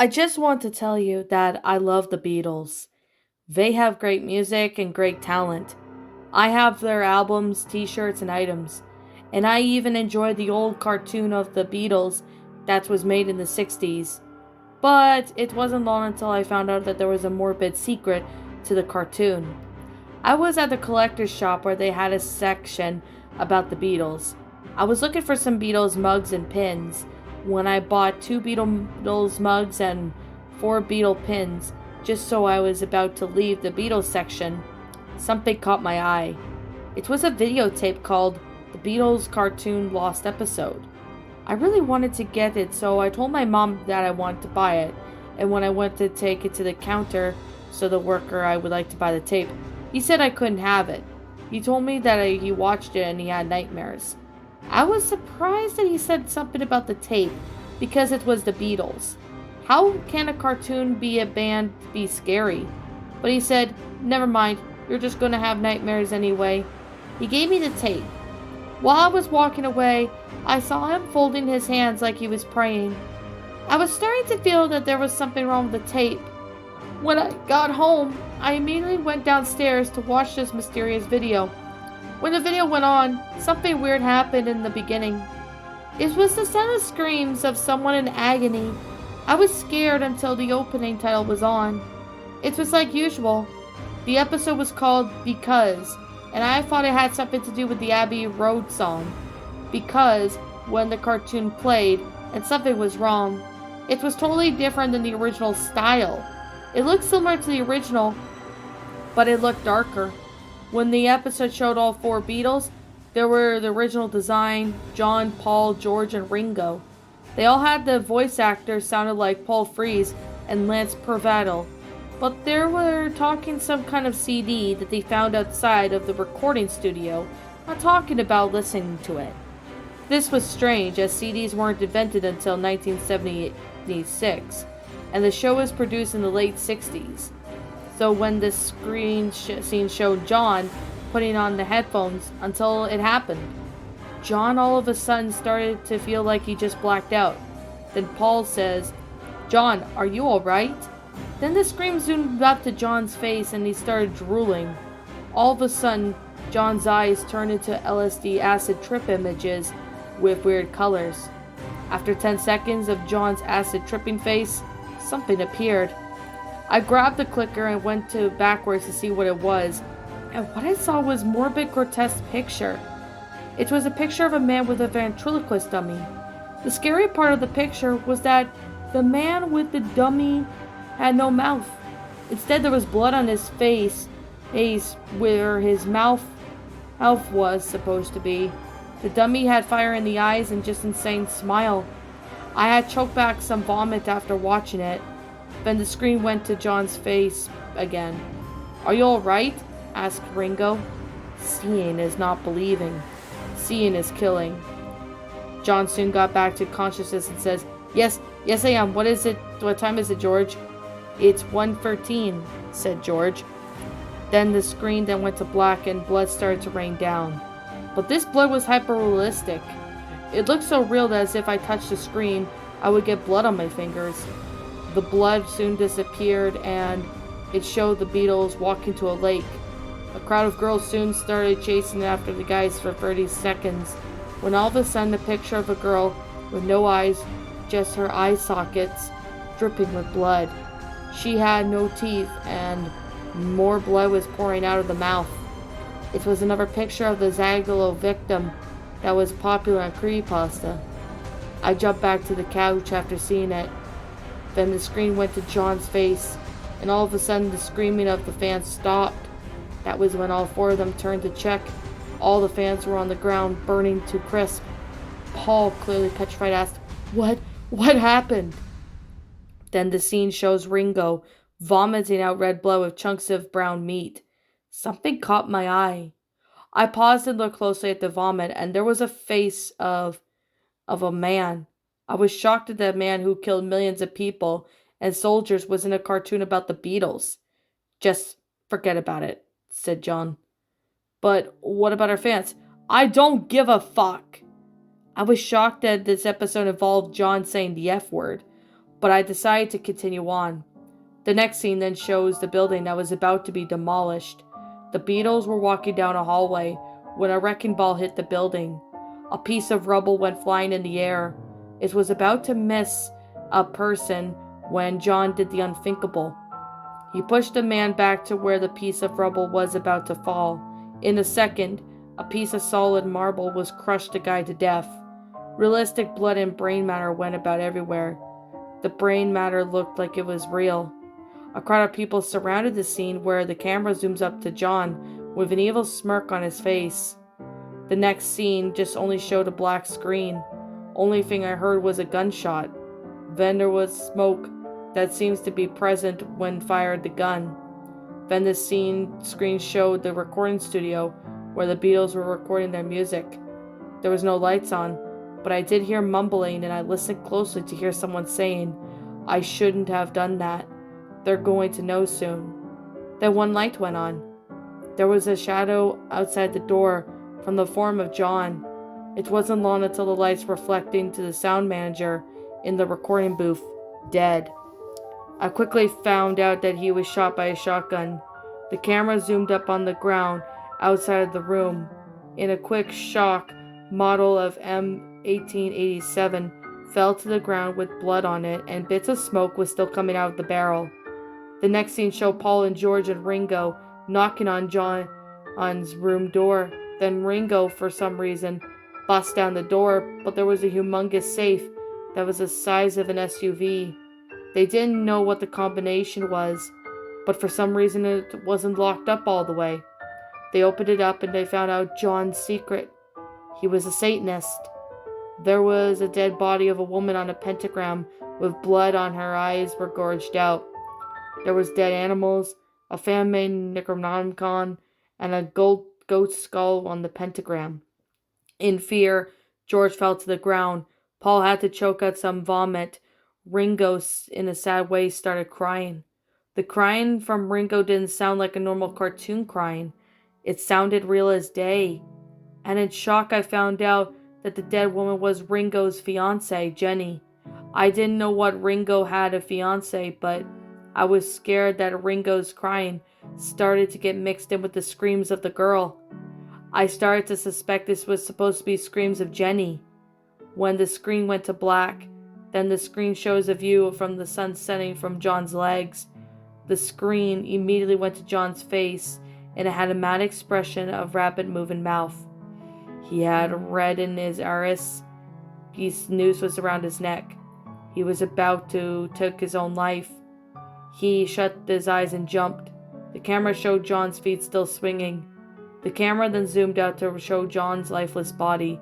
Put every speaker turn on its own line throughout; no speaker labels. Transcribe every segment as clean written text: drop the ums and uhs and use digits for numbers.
I just want to tell you that I love the Beatles. They have great music and great talent. I have their albums, t shirts, and items. And I even enjoy the old cartoon of the Beatles that was made in the 60s. But it wasn't long until I found out that there was a morbid secret to the cartoon. I was at the collector's shop where they had a section about the Beatles. I was looking for some Beatles mugs and pins when I bought two Beatles mugs and four Beatle pins just so I was about to leave the Beatles section. Something caught my eye. It was a videotape called The Beatles Cartoon Lost Episode. I really wanted to get it, so I told my mom that I wanted to buy it, and when I went to take it to the counter so the worker I would like to buy the tape, he said I couldn't have it. He told me that he watched it and he had nightmares. I was surprised that he said something about the tape because it was the Beatles. How can a cartoon be a band be scary? But he said, never mind, you're just gonna have nightmares anyway. He gave me the tape. While I was walking away, I saw him folding his hands like he was praying. I was starting to feel that there was something wrong with the tape. When I got home, I immediately went downstairs to watch this mysterious video. When the video went on, something weird happened in the beginning. It was the sound of screams of someone in agony. I was scared until the opening title was on. It was like usual. The episode was called Because, and I thought it had something to do with the Abbey Road song. Because when the cartoon played and something was wrong, it was totally different than the original style. It looked similar to the original, but it looked darker. When the episode showed all four Beatles, there were the original design, John, Paul, George, and Ringo. They all had the voice actors sounded like Paul Frees and Lance Pervato, but they were talking some kind of CD that they found outside of the recording studio, not talking about listening to it. This was strange, as CDs weren't invented until 1976, and the show was produced in the late 60s. So when the scene showed John putting on the headphones until it happened, John all of a sudden started to feel like he just blacked out. Then Paul says, "John, are you alright?" Then the scream zoomed up to John's face and he started drooling. All of a sudden, John's eyes turned into LSD acid trip images with weird colors. After 10 seconds of John's acid tripping face, something appeared. I grabbed the clicker and went to backwards to see what it was, and what I saw was a morbid, grotesque picture. It was a picture of a man with a ventriloquist dummy. The scary part of the picture was that the man with the dummy had no mouth. Instead, there was blood on his face where his mouth was supposed to be. The dummy had fire in the eyes and just insane smile. I had choked back some vomit after watching it. Then the screen went to John's face again. "Are you alright?" asked Ringo. Seeing is not believing. Seeing is killing. John soon got back to consciousness and says, Yes, I am. What is it? What time is it, George?" "It's 1:13, said George. Then the screen then went to black and blood started to rain down. But this blood was hyper-realistic. It looked so real that as if I touched the screen, I would get blood on my fingers. The blood soon disappeared and it showed the Beatles walking to a lake. A crowd of girls soon started chasing after the guys for 30 seconds, when all of a sudden a picture of a girl with no eyes, just her eye sockets, dripping with blood. She had no teeth and more blood was pouring out of the mouth. It was another picture of the Zagalo victim that was popular on creepypasta. I jumped back to the couch after seeing it. Then the screen went to John's face, and all of a sudden the screaming of the fans stopped. That was when all four of them turned to check. All the fans were on the ground, burning to crisp. Paul, clearly petrified, asked, What happened?" Then the scene shows Ringo vomiting out red blood with chunks of brown meat. Something caught my eye. I paused and looked closely at the vomit, and there was a face of a man. I was shocked that the man who killed millions of people and soldiers was in a cartoon about the Beatles. "Just forget about it," said John. "But what about our fans?" "I don't give a fuck." I was shocked that this episode involved John saying the F word. but I decided to continue on. The next scene then shows the building that was about to be demolished. The Beatles were walking down a hallway when a wrecking ball hit the building. A piece of rubble went flying in the air. It was about to miss a person when John did the unthinkable. He pushed the man back to where the piece of rubble was about to fall. In a second, a piece of solid marble was crushed the guy to death. Realistic blood and brain matter went about everywhere. The brain matter looked like it was real. A crowd of people surrounded the scene where the camera zooms up to John with an evil smirk on his face. The next scene just only showed a black screen. Only thing I heard was a gunshot. Then there was smoke that seems to be present when fired the gun. Then the screen showed the recording studio where the Beatles were recording their music. There was no lights on, but I did hear mumbling, and I listened closely to hear someone saying, "I shouldn't have done that. They're going to know soon." Then one light went on. There was a shadow outside the door from the form of John. It wasn't long until the lights reflecting to the sound manager in the recording booth, dead. I quickly found out that he was shot by a shotgun. The camera zoomed up on the ground outside of the room. In a quick shock, model of M1887 fell to the ground with blood on it, and bits of smoke was still coming out of the barrel. The next scene showed Paul and George and Ringo knocking on John's room door. Then Ringo, for some reason, bust down the door, but there was a humongous safe that was the size of an SUV. They didn't know what the combination was, but for some reason it wasn't locked up all the way. They opened it up and they found out John's secret. He was a Satanist. There was a dead body of a woman on a pentagram with blood on her eyes were gorged out. There was dead animals, a fan-made Necronomicon, and a goat skull on the pentagram. In fear, George fell to the ground. Paul had to choke out some vomit. Ringo, in a sad way, started crying. The crying from Ringo didn't sound like a normal cartoon crying. It sounded real as day. And in shock, I found out that the dead woman was Ringo's fiancée, Jenny. I didn't know what Ringo had a fiancée, but I was scared that Ringo's crying started to get mixed in with the screams of the girl. I started to suspect this was supposed to be screams of Jenny. When the screen went to black, then the screen shows a view from the sun setting from John's legs. The screen immediately went to John's face, and it had a mad expression of rapid moving mouth. He had red in his iris. His noose was around his neck. He was about to take his own life. He shut his eyes and jumped. The camera showed John's feet still swinging. The camera then zoomed out to show John's lifeless body,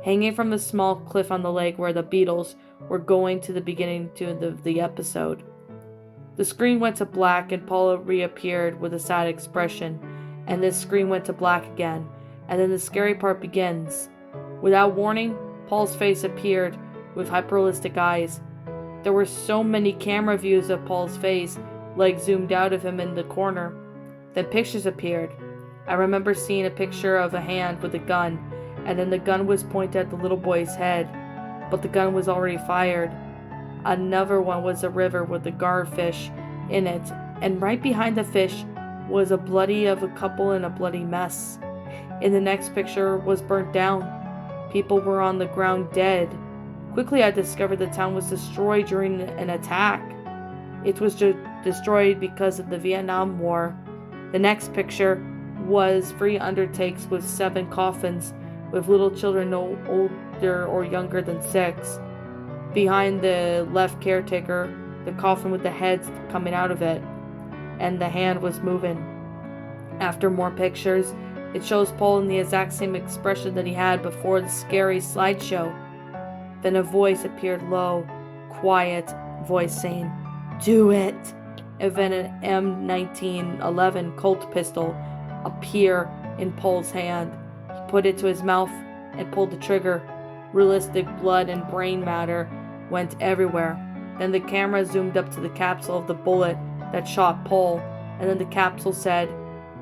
hanging from a small cliff on the lake where the Beatles were going to the beginning to the episode. The screen went to black and Paula reappeared with a sad expression, and this screen went to black again, and then the scary part begins. Without warning, Paul's face appeared with hyperrealistic eyes. There were so many camera views of Paul's face, like zoomed out of him in the corner. Then pictures appeared. I remember seeing a picture of a hand with a gun, and then the gun was pointed at the little boy's head, but the gun was already fired. Another one was a river with a garfish in it, and right behind the fish was a bloody of a couple in a bloody mess. In the next picture was burnt down. People were on the ground dead. Quickly I discovered the town was destroyed during an attack. It was destroyed because of the Vietnam War. The next picture was 3 undertakes with 7 coffins with little children no older or younger than 6. Behind the left caretaker, the coffin with the heads coming out of it, and the hand was moving. After more pictures, it shows Paul in the exact same expression that he had before the scary slideshow. Then a voice appeared low, quiet voice saying, "Do it!" And then an M1911 Colt pistol appeared in Paul's hand. He put it to his mouth and pulled the trigger. Realistic blood and brain matter went everywhere. Then the camera zoomed up to the capsule of the bullet that shot Paul, and then the capsule said,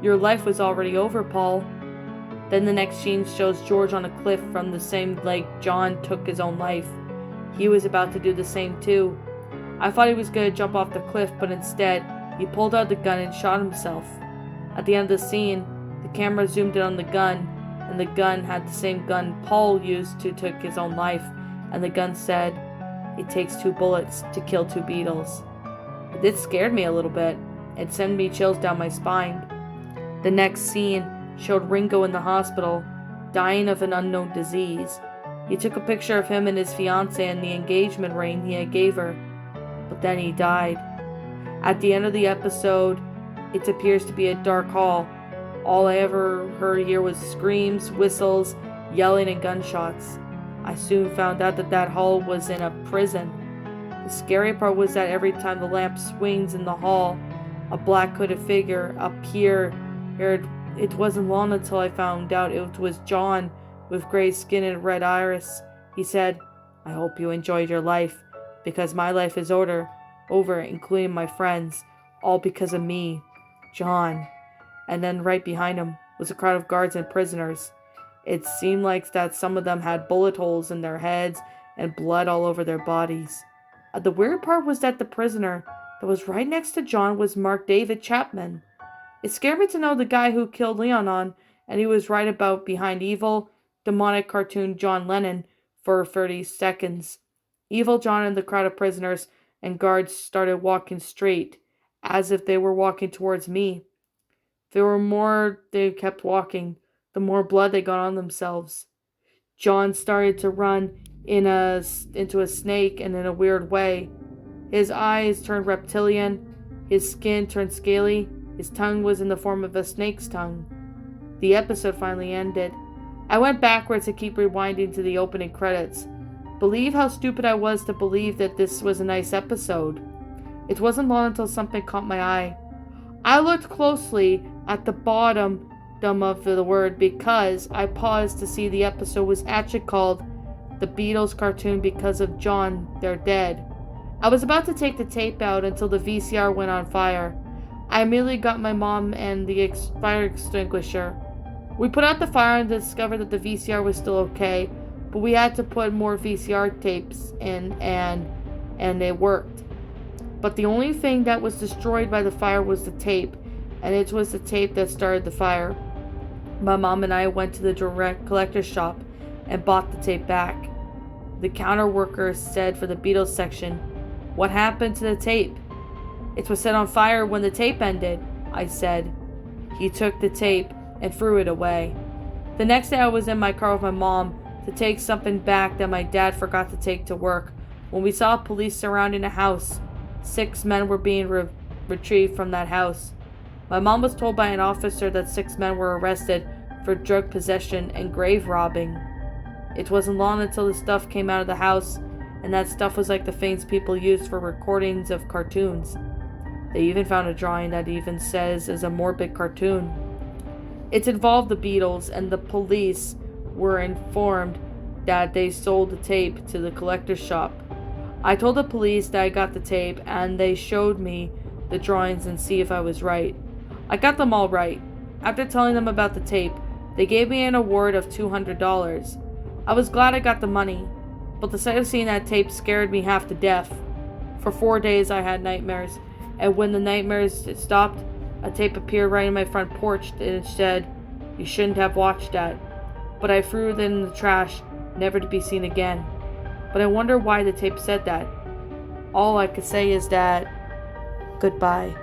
"Your life was already over, Paul." Then the next scene shows George on a cliff from the same lake John took his own life. He was about to do the same too. I thought he was going to jump off the cliff, but instead, he pulled out the gun and shot himself. At the end of the scene, the camera zoomed in on the gun, and the gun had the same gun Paul used to take his own life, and the gun said, "It takes 2 bullets to kill 2 Beatles." It scared me a little bit. It sent me chills down my spine. The next scene showed Ringo in the hospital, dying of an unknown disease. He took a picture of him and his fiancée and the engagement ring he had gave her, but then he died. At the end of the episode, it appears to be a dark hall. All I ever heard here was screams, whistles, yelling, and gunshots. I soon found out that hall was in a prison. The scary part was that every time the lamp swings in the hall, a black hooded figure appeared. It wasn't long until I found out it was John with gray skin and red iris. He said, "I hope you enjoyed your life, because my life is over, including my friends, all because of me, John." And then right behind him was a crowd of guards and prisoners. It seemed like that some of them had bullet holes in their heads and blood all over their bodies. The weird part was that the prisoner that was right next to John was Mark David Chapman. It scared me to know the guy who killed Leonon, and he was right about behind evil, demonic cartoon John Lennon for 30 seconds. Evil John and the crowd of prisoners and guards started walking straight, as if they were walking towards me. The more they kept walking, the more blood they got on themselves. John started to run into a snake, and in a weird way. His eyes turned reptilian, his skin turned scaly, his tongue was in the form of a snake's tongue. The episode finally ended. I went backwards to keep rewinding to the opening credits. Believe how stupid I was to believe that this was a nice episode. It wasn't long until something caught my eye. I looked closely at the bottom of the word because I paused to see the episode was actually called The Beatles Cartoon Because of John, They're Dead. I was about to take the tape out until the VCR went on fire. I immediately got my mom and the fire extinguisher. We put out the fire and discovered that the VCR was still okay, but we had to put more VCR tapes in and it worked. But the only thing that was destroyed by the fire was the tape, and it was the tape that started the fire. My mom and I went to the direct collector's shop and bought the tape back. The counter worker said for the Beatles section, "What happened to the tape?" "It was set on fire when the tape ended," I said. He took the tape and threw it away. The next day I was in my car with my mom to take something back that my dad forgot to take to work when we saw police surrounding a house. 6 men were being retrieved from that house. My mom was told by an officer that 6 men were arrested for drug possession and grave robbing. It wasn't long until the stuff came out of the house, and that stuff was like the things people used for recordings of cartoons. They even found a drawing that even says is a morbid cartoon. It involved the Beatles, and the police were informed that they sold the tape to the collector's shop. I told the police that I got the tape, and they showed me the drawings and see if I was right. I got them all right. After telling them about the tape, they gave me an award of $200. I was glad I got the money, but the sight of seeing that tape scared me half to death. For 4 days I had nightmares, and when the nightmares stopped, a tape appeared right in my front porch and it said, "You shouldn't have watched that." But I threw it in the trash, never to be seen again. But I wonder why the tape said that. All I could say is that, goodbye.